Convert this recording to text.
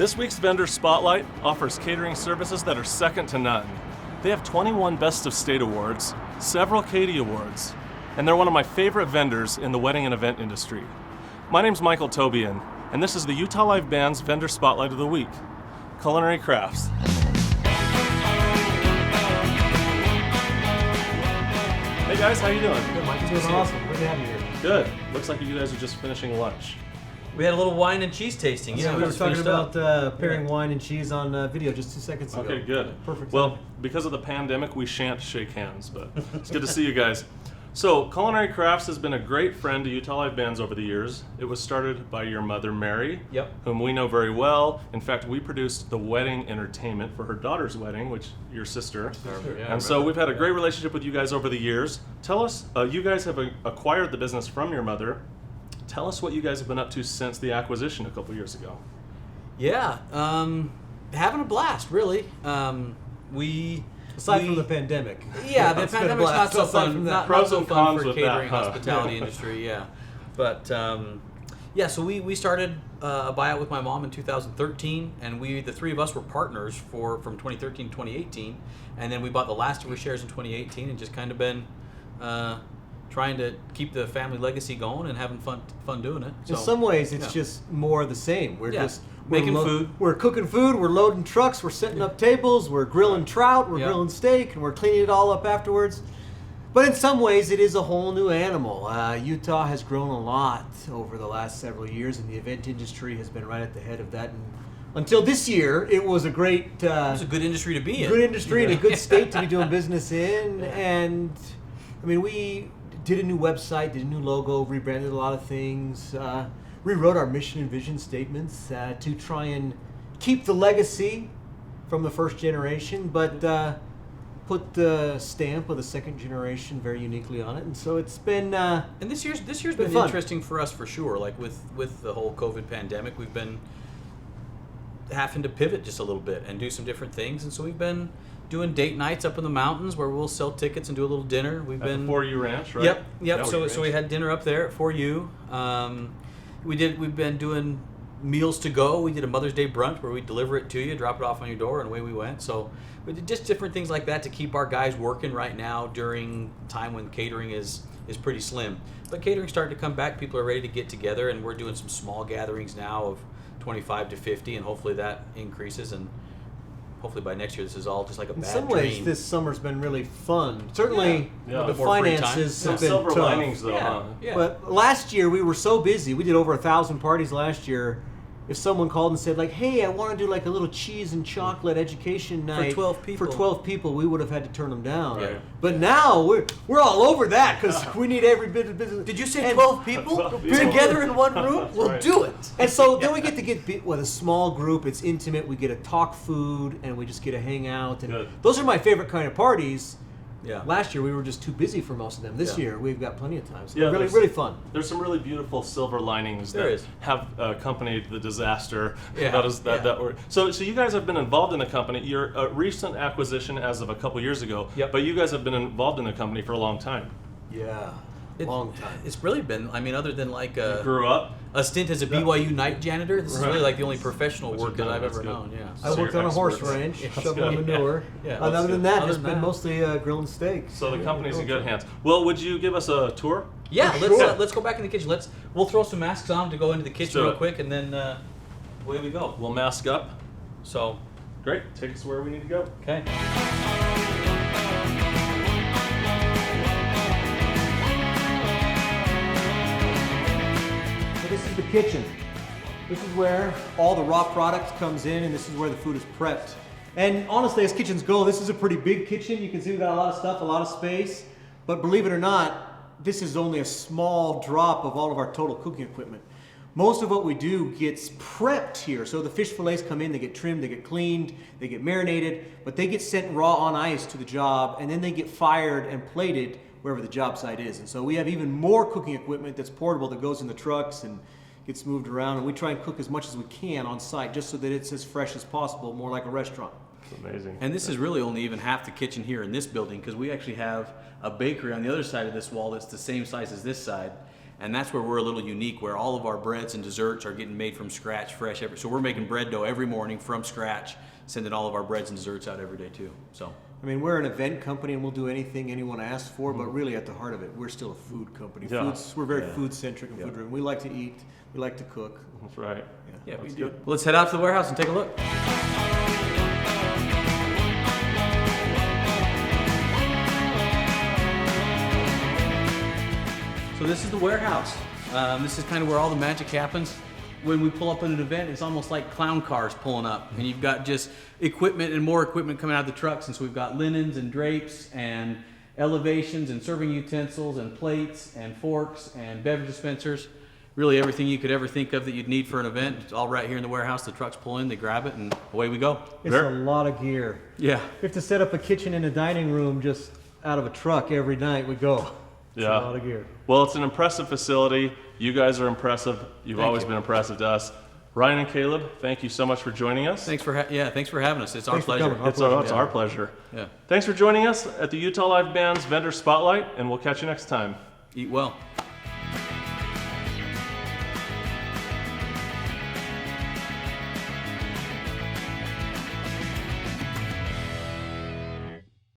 This week's Vendor Spotlight offers catering services that are second to none. They have 21 Best of State awards, several Katie awards, and they're one of my favorite vendors in the wedding and event industry. My name's Michael Tobian, and this is the Utah Live Band's Vendor Spotlight of the Week, Culinary Crafts. Hey guys, how you doing? Good, Mike. Doing awesome. Good to have you here. Good. Looks like you guys are just finishing lunch. We had a little wine and cheese tasting. Yeah, we were talking about pairing wine and cheese on video just 2 seconds ago. Okay, good. Perfect. Well, because of the pandemic, we shan't shake hands, but it's good to see you guys. So, Culinary Crafts has been a great friend to Utah Live Bands over the years. It was started by your mother, Mary, whom we know very well. In fact, we produced the wedding entertainment for her daughter's wedding, which your sister. And so we've had a great relationship with you guys over the years. Tell us, you guys have acquired the business from your mother. Tell us what you guys have been up to since the acquisition a couple years ago. Yeah, having a blast, really. Aside from the pandemic. Yeah, the pandemic's not so fun. Not so fun for catering, that, hospitality industry. Yeah, but so we started a buyout with my mom in 2013, and the three of us were partners from 2013 to 2018, and then we bought the last of her shares in 2018, and just kind of been trying to keep the family legacy going and having fun doing it. So, in some ways, it's just more of the same. We're just making food. We're cooking food. We're loading trucks. We're setting up tables. We're grilling trout. We're grilling steak, and we're cleaning it all up afterwards. But in some ways, it is a whole new animal. Utah has grown a lot over the last several years, and the event industry has been right at the head of that. And until this year, it was a great. It was a good industry to be in. Good industry and a good state to be doing business in, and I mean we did a new website, did a new logo, rebranded a lot of things, rewrote our mission and vision statements to try and keep the legacy from the first generation, but put the stamp of the second generation very uniquely on it. And so it's been and this year's been fun. Interesting for us for sure. Like with the whole COVID pandemic, we've been having to pivot just a little bit and do some different things, and so we've been doing date nights up in the mountains where we'll sell tickets and do a little dinner. We've been at the 4U Ranch, right? Yep. So we had dinner up there at 4U. We've been doing meals to go. We did a Mother's Day brunch where we deliver it to you, drop it off on your door, and away we went. So we did just different things like that to keep our guys working right now during time when catering is pretty slim. But catering's starting to come back. People are ready to get together, and we're doing some small gatherings now of 25 to 50, and hopefully that increases, and hopefully by next year this is all just like a bad dream. In some ways, this summer's been really fun. Certainly, the finances have been silver tough. linings, though, huh? Yeah. But last year we were so busy. We did over 1,000 parties last year. If someone called and said, like, "Hey, I want to do like a little cheese and chocolate education night for 12 people," we would have had to turn them down. Right. But now we're all over that because we need every bit of business. Did you say 12 people 12 people. together in one room? That's We'll right. do it. And so then we get with a small group. It's intimate. We get to talk food, and we just get to hang out. And Good. those are my favorite kind of parties. Yeah. Last year we were just too busy for most of them. This year we've got plenty of time. So Yeah, really fun. There's some really beautiful silver linings that have accompanied the disaster. Yeah. So you guys have been involved in the company. You're a recent acquisition as of a couple years ago, but you guys have been involved in the company for a long time. Yeah. Long time. It's really been, I mean, other than like You grew up. a stint as a BYU night janitor, this is really like the only professional work that I've ever known. Yeah. I worked on a horse ranch, shoveling manure. And other than that, it's been mostly grilling steaks. So the company's in good hands. Well, would you give us a tour? Yeah, let's go back in the kitchen. We'll throw some masks on to go into the kitchen real quick, and then away we go. We'll mask up. So Great. Take us where we need to go. okay. So this is the kitchen. This is where all the raw products comes in, and this is where the food is prepped. And honestly, as kitchens go, this is a pretty big kitchen. You can see we've got a lot of stuff, a lot of space. But believe it or not, this is only a small drop of all of our total cooking equipment. Most of what we do gets prepped here. So the fish fillets come in, they get trimmed, they get cleaned, they get marinated, but they get sent raw on ice to the job, and then they get fired and plated wherever the job site is. And so we have even more cooking equipment that's portable that goes in the trucks and gets moved around, and we try and cook as much as we can on site just so that it's as fresh as possible, more like a restaurant. It's amazing. And this is really only even half the kitchen here in this building, because we actually have a bakery on the other side of this wall that's the same size as this side. And that's where we're a little unique, where all of our breads and desserts are getting made from scratch, fresh. So we're making bread dough every morning from scratch, sending all of our breads and desserts out every day too. So. I mean, we're an event company and we'll do anything anyone asks for, but really at the heart of it, we're still a food company. Yeah. We're very food-centric and food-driven. We like to eat, we like to cook. That's right. Yeah, we That's do. good. Well, let's head out to the warehouse and take a look. So this is the warehouse. This is kind of where all the magic happens. When we pull up at an event, it's almost like clown cars pulling up, and you've got just equipment and more equipment coming out of the trucks. And so we've got linens and drapes and elevations and serving utensils and plates and forks and beverage dispensers. Really everything you could ever think of that you'd need for an event. It's all right here in the warehouse. The trucks pull in, they grab it, and away we go. It's a lot of gear. Yeah. We have to set up a kitchen in a dining room just out of a truck every night we go. It's a lot of gear. Well, it's an impressive facility. You guys are impressive. You've always been impressive to us. Ryan and Kaleb, thank you so much for joining us. Thanks for having us. It's our pleasure. It's our pleasure. Yeah. Thanks for joining us at the Utah Live Band's Vendor Spotlight, and we'll catch you next time. Eat well.